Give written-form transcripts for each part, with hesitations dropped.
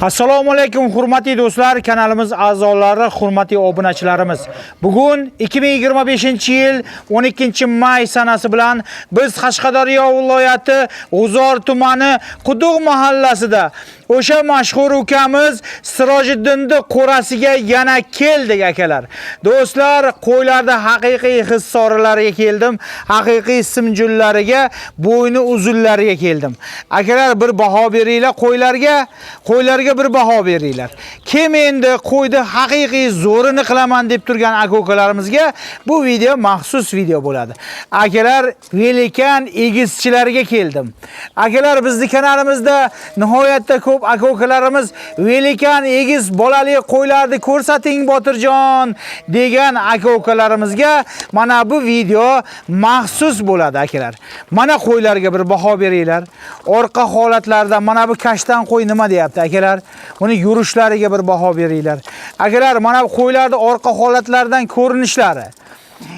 Assalomu alaykum hurmatli do'stlar, kanalimiz a'zolari, hurmatli obunachilarimiz. Bugun 2025-yil 12-may sanasi bilan biz Qashqadaryo viloyati G'uzor tumani Quduq mahallasida o'sha mashhur ukamiz Sirojiddinning qo'rasiga yana keldik akalar. Do'stlar, qo'ylarda haqiqiy hissorlariga keldim, haqiqiy simjullariga, bo'yni uzunlariga keldim. Akalar, bir baho beringlar qo'ylarga bir baho beringlar. Kim endi qo'ydi haqiqiy zo'rini qilaman deb turgan aka-ukalarimizga bu video maxsus video bo'ladi. Akalar, velikan egizchilarga keldim. Akalar, bizning kanalimizda nihoyatda ko'p aka-ukalarimiz velikan egiz bolali qo'ylarni ko'rsating Botirjon degan aka-ukalarimizga mana bu video maxsus bo'ladi akalar. Mana qo'ylarga bir baho beringlar. Orqa holatlarda mana bu kashtan qo'y nima deyapti akalar? Uni yurishlariga bir baho beringlar. Akalar, mana bu qo'ylarning orqa holatlaridan ko'rinishlari.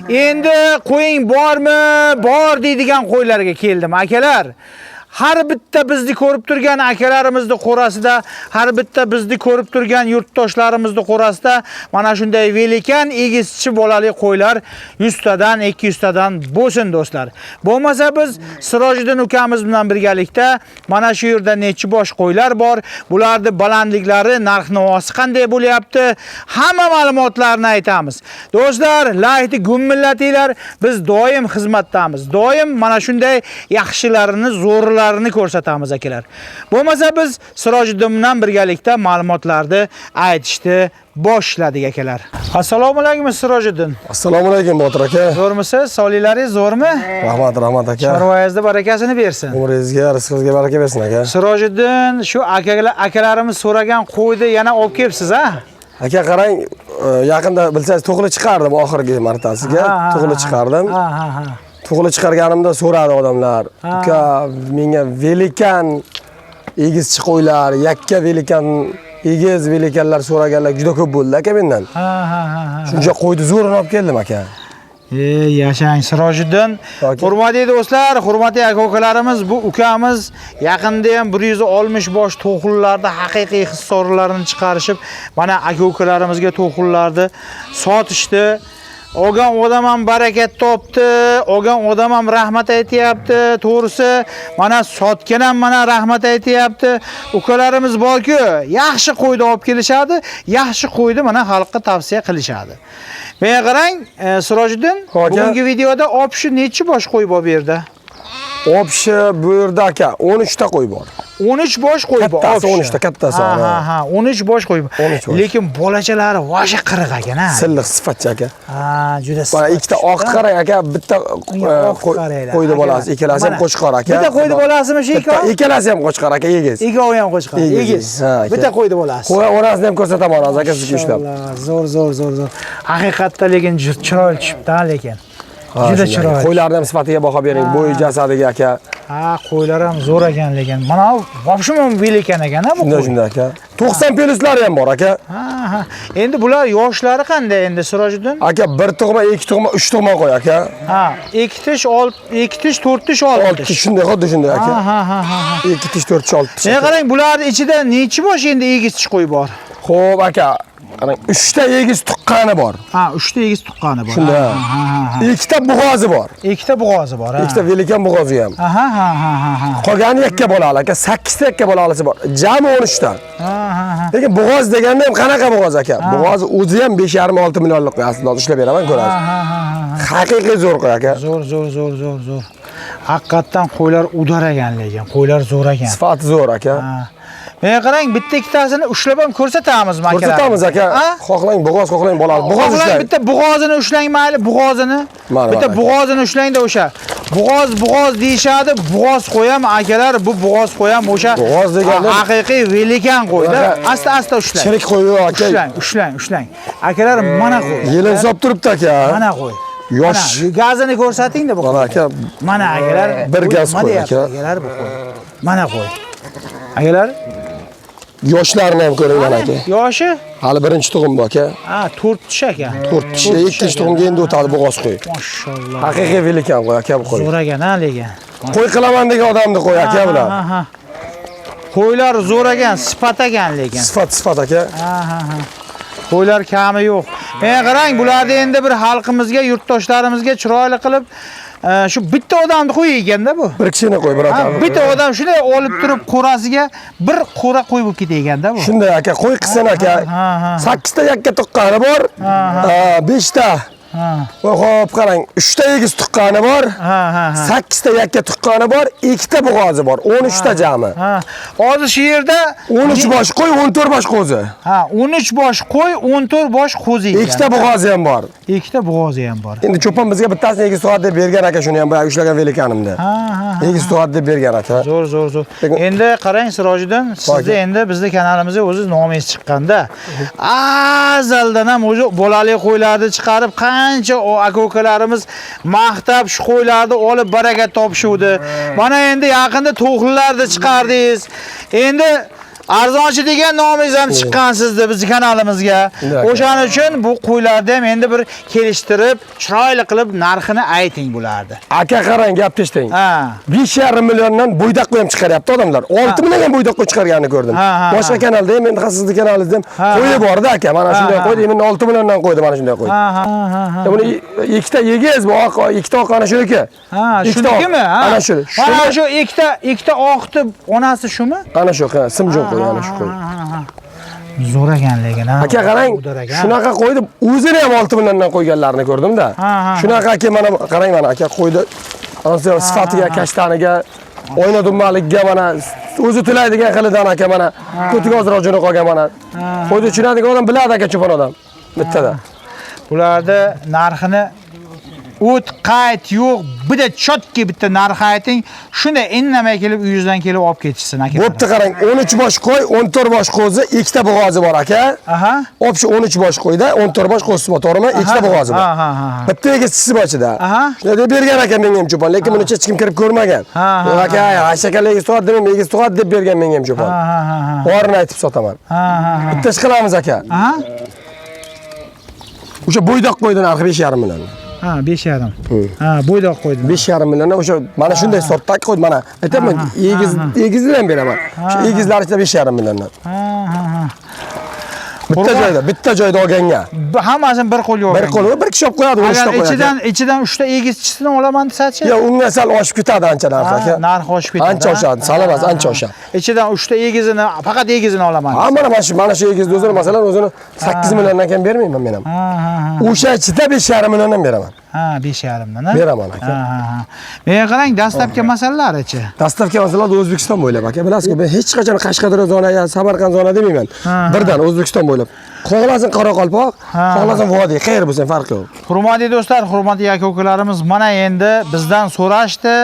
Endi qo'ying bormi? Bor deydigan qo'ylarga keldim akalar. Har bitta bizni ko'rib turgan akalarimizning qo'rasida, har bitta bizni ko'rib turgan yurtdoshlarimizni qo'rasida mana shunday velikan egizchi bolali qo'ylar 100 tadan 200 tadan bo'lsin do'stlar. Bo'lmasa biz Sirojiddin ukamiz bilan birgalikda mana shu yerda necha bosh qo'ylar bor, bularning balandliklari, narx-navosi qanday bo'lyapti, hamma ma'lumotlarni aytamiz. Do'stlar, laykni gummillatinglar, biz doim xizmatdamiz. Doim mana shunday yaxshilarini, zo'rlarini ko'rsatamiz akalar. Bo'lmasa biz Sirojiddin bilan birgalikda ma'lumotlarni aytishni boshladik akalar. Assalomu alaykum Sirojiddin. Assalomu alaykum Botir aka. Zo'rmisiz? Sog'liklaringiz zo'rmi? Rahmat aka. Chorvayingizda barakasini bersin. Umringizga, rizqingizga baraka bersin aka. Sirojiddin, shu akalarimiz so'ragan qo'yni yana olib kelibsiz, ha? Aka qarang, yaqinda bilsangiz to'g'li chiqardim oxirgi martasiga. To'g'li chiqardim. To'g'li chiqarganimda so'radi odamlar. Uka, menga velikan egizchi qo'ylar, yakka velikan egiz velikanlar so'raganlar juda ko'p bo'ldi aka mendan. Shuncha qo'yni zo'rini olib keldim aka. Yashang Sirojiddin. Hurmatli do'stlar, hurmatli aka-ukalarimiz, bu ukamiz yaqinda ham 160 bosh to'xullarda haqiqiy hissorlarini chiqarishib, mana aka-ukalarimizga to'xullarni sotishdi. Olgan odam ham barakat topdi, olgan odam ham rahmat aytayapti. To'g'risi, mana sotgan ham mana rahmat aytayapti. Ukalarimiz borku, yaxshi qo'yni olib kelishadi, yaxshi qo'yni mana xalqqa tavsiya qilishadi. Menga qarang, Sirojiddin, bugungi videoda opshi necha bosh qo'y bor bu yerda? Opshi bu yerda aka 13 ta qo'y bor. 13 bosh qo'y bor. Kattasi 13 ta, kattasi. Ha, 13 bosh qo'y bor. Lekin bolachalari vasha qiriq ekan, ha. Silliq sifatchi aka. Juda sifatchi. Mana ikkita oq qarang aka, bitta qo'yni bolasi, ikkalasi ham qo'chqor aka. Bitta qo'yni bolasimi shu ikkovi? Ikkalasi ham qo'chqor aka, egiz. Ikkovi ham qo'chqor, egiz. Bitta qo'yni bolasi. Qo'y orasini ham ko'rsataman hozir aka sizga ushlab. Zo'r. Haqiqatda lekin chiroyli tushibdi, lekin. Juda chiroyli. Qo'ylarning ham sifatiga baho bering, bo'yi jasadiga aka. Qo'ylar ham zo'r ekan lekin. Mana bu vobshim velikan ekan-a bu qo'y. Shunday aka. 90 peluslari ham bor aka. Endi bular yoshlari qanday endi Sirojiddin? Aka 1 tug'ma, 2 tug'ma, 3 tug'ma qo'y aka. 2 tish, 6 tish, 4 tish, 6 tish. Shunday, xuddi shunday aka. 2 tish, 4 tish, 6 tish. Menga qarang, bularning ichida necha bosh endi egizchi qo'y bor? Xo'p aka, qarang 3 ta egiz tuqqani bor. 3 ta egiz tuqqani bor. Shunda. 2 ta bug'ozi bor. 2 ta bug'ozi bor, 2 ta velikan bug'ozi ham. Qolgani yakka bolali aka, 8 ta yakka bolalisi bor. Jami 13 ta. Lekin bug'oz deganda ham qanaqa bug'oz aka? Bug'oz o'zi ham 5,5-6 millionlik qo'y aslida, ushlab beraman ko'rasiz. Haqiqiy zo'r qo'y aka. Zo'r. Haqiqatan qo'ylar udar ekan lekin, qo'ylar zo'r ekan. Sifati zo'r aka. Menga qarang, bitta ikkitasini ushlab ham ko'rsatamizmi aka? Ko'rsatamiz aka. Xohlang bug'oz, xohlang bolali. Bug'oz ushlang. Bitta bug'ozini ushlang mayli, bug'ozini. Bitta bug'ozini ushlang-da o'sha. Bug'oz deyishadi. Bug'oz qo'yam akalar, bu bug'oz qo'yam o'sha. Bug'oz deganda haqiqiy velikan qo'yda. Asta ushlang. Chirik qo'y aka. Ushlang. Akalar, mana qo'y. Yelin sop turibdi aka. Mana qo'y. Yosh. Gazini ko'rsating-da bu. Mana aka. Mana akalar, bir gaz qo'y aka. Akalar bu qo'y. Mana qo'y. Akalar, Yoshlarni ham ko'ring mana aka. Yoshi? Hali birinchi tug'im bu aka. 4 tish aka. 4 tish, ikkinchi tug'imga endi o'tadi bug'oz qo'y. Mashallah. Haqiqiy velikan qo'y aka bu qo'y. Zo'r ekan, lekin. Qo'y qilaman degan odamni qo'y aka bular. Qo'ylar zo'ragan, sifatagan lekin. Sifat aka. Ha. Qo'ylar kami yo'q. Men qarang, bularni endi bir xalqimizga, yurtdoshlarimizga chiroyli qilib shu bitta odamni qo'yganda bu. Bir kishini qo'y, birodar. Bitta odam shunday olib turib qo'rasiga bir qo'ra qo'y bo'lib ketganda bu. Shunday aka, qo'y qilsin aka. 8 ta yakka tuqqani bor. 5 ta. Xo'p, qarang, 3 ta egiz tuqqani bor. 8 ta yakka tuqqani bor, 2 ta bug'ozi bor. 13 ta jami. Hozir shu yerda 13 bosh qo'y, 14 bosh qo'zi. 13 bosh qo'y, 14 bosh qo'zi. 2 ta bug'ozi ham bor. 2 ta bug'ozi ham bor. Endi cho'pon bizga bittasini egiz tug'at deb bergan aka, shuni ham boya ushlagan velikanimda. Egiz tug'at deb bergan aka. Zo'r. Endi qarang Sirojiddin, sizni endi bizning kanalimizga o'ziz nomingiz chiqqanda, azaldan ham o'zi bolali qo'ylarni chiqarib qancha aka-ukalarimiz maqtab shu qo'ylarni olib baraka topishuvdi. Mana endi yaqinda to'g'rilarni chiqardingiz. Endi arzonchi degan nomingiz ham chiqqan sizda bizning kanalimizga. O'shaning uchun bu qo'ylarni ham endi bir kelishtirib, chiroyli qilib narxini ayting bularni. Aka qarang, gapni eshiting. 5,5 milliondan bo'ydoq qo'y ham chiqaryapti odamlar. 6 milliondan bo'ydoq qo'y chiqarganini ko'rdim. Boshqa kanalda ham, endi sizning kanalingizda ham qo'yi bor-da aka. Mana shunday qo'ydi, endi 6 milliondan qo'ydi, mana shunday qo'ydi. Buni ikkita egiz, bu oq, ikkita oq ana shuniki. Shunikimi? Ana shu. Mana shu ikkita oqni onasi shumi? Ana shu, simjon qo'y, ana shu qo'y. Zo'r ekan lekin, ha. Aka qarang, shunaqa qo'ydi, o'zini ham 6 milliondan qo'yganlarini ko'rdim-da. Shunaqa aka, mana qarang, mana aka qo'ydi. Sifatiga, kashtaniga, o'yna dummaligiga mana o'zi tilaydigan xilidan aka, mana ko'tiga ozroq jo'na qolgan mana. Qo'ydi tushunadigan odam biladi aka, cho'pon odam. Bittada. Bularda narxini o't qayt yo'q, bitta chotki bitta narx ayting, shuni indamay kelib uyingizdan kelib olib ketishsin aka. Bo'pti qarang, 13 bosh qo'y, 14 bosh qo'zi, 2 ta bug'ozi bor aka. Opchi 13 bosh qo'yda, 14 bosh qo'zi bor, to'g'rimi? 2 ta bug'ozi bor. Bitta egizchisi bor ichida. Shunday deb bergan aka menga ham cho'pon, lekin buni hech kim kirib ko'rmagan. Aka, ashakalar egiz tug'at deb, egiz tug'at deb bergan menga ham cho'pon. Borini aytib sotaman. Bitta ish qilamiz aka. O'sha bo'ydoq qo'ydi narxi 5,5 million. 5,5. Bo'ydoq qo'ydim. 5,5 milliondan o'sha mana shunday sortdagi qo'ydim, mana. Aytaman, egizni ham beraman. Shu egizlar ichida 5,5 milliondan. Bitta joyda olganga. Hammasini bir qo'lga olgan. Bir qo'lga bir kishi olib qo'yadi, o'shda qo'yadi. Ichidan 3 ta egizchisini olaman desachi? Yo'q, unga sal oshib ketadi ancha narx aka. Narx oshib ketadi. Ancha oshadi, sal emas, ancha oshadi. Ichidan 3 ta egizini, faqat egizini olaman. Mana shu egizni o'zini masalan o'zini 8 milliondan kam bermayman men ham. O'sha ichida 5,5 milliondan beraman. 5,5 dan, ha? Beraman aka. Men qarang, dastlabki masalalachi. Dastlabki masalalar O'zbekiston bo'ylab aka. Bilasizku, men hech qachon Qashqadaryo zona ya Samarqand zona demayman. Birdan O'zbekiston bo'ylab. Xohlasin Qoraqalpoq, xohlasin Vodiy, qayer bo'lsa farqi yo'q. Hurmatli do'stlar, hurmatli aka-ukalarimiz, mana endi bizdan so'rashdi,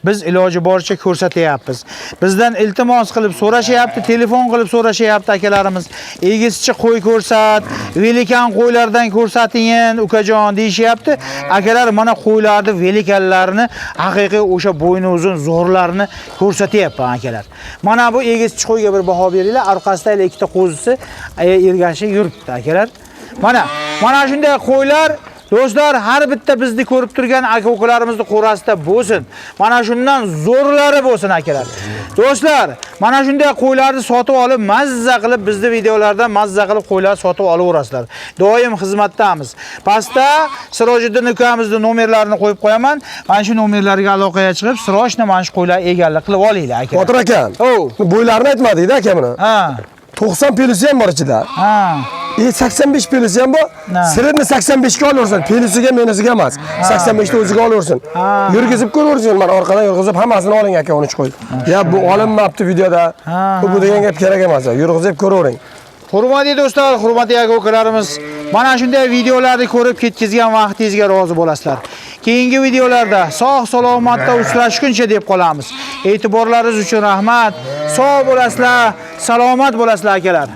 biz iloji boricha ko'rsatyapmiz. Bizdan iltimos qilib so'rashyapti, telefon qilib so'rashyapti akalarimiz. Egizchi qo'y ko'rsat, velikan qo'ylardan ko'rsating, ukajon deyishyapti. Akalar mana qo'ylarni, velikanlarni, haqiqiy o'sha bo'yni uzun zo'rlarni ko'rsatyapman akalar. Mana bu egizchi qo'yga bir baho beringlar. Orqasida ikkita qo'zisi ergashib yuribdi akalar. Mana shunday qo'ylar do'stlar, har bitta bizni ko'rib turgan aka-ukalarimizni qo'rasida bo'lsin. Mana shundan zo'rlari bo'lsin akalar. Do'stlar, mana shunday qo'ylarni sotib olib, mazza qilib bizni videolardan mazza qilib qo'ylar sotib olaverasizlar. Doim xizmatdamiz. Pastda Sirojiddin ukamizning nomerlarini qo'yib qo'yaman. Mana shu nomerlarga aloqaga chiqib, Sirojni mana shu qo'ylar egalik qilib olinglar akalar. Botir aka. Bo'ylarini aytmadingda aka buni. 90 pelusi ham bor ichida. 85 pelusi ham bor. Sirni 85 ga olaversin. Pelusiga, menisiga emas. 85 ta o'ziga olaversin. Yurgizib ko'raversin. Men orqadan yurgizib hammasini oling aka, 13 qo'y. Ya bu olinmabdi videoda. Bu degan gap kerak emas. Yurgizib ko'ravering. Hurmatli do'stlar, hurmatli aka-ukalarimiz, mana shunday videolarni ko'rib ketkizgan vaqtingizga rozi bo'lasizlar. Keyingi videolarda sog' salomatda uchrashguncha deb qolamiz. E'tiborlaringiz uchun rahmat. Sog' bo'lasizlar, salomat bo'lasizlar akalar.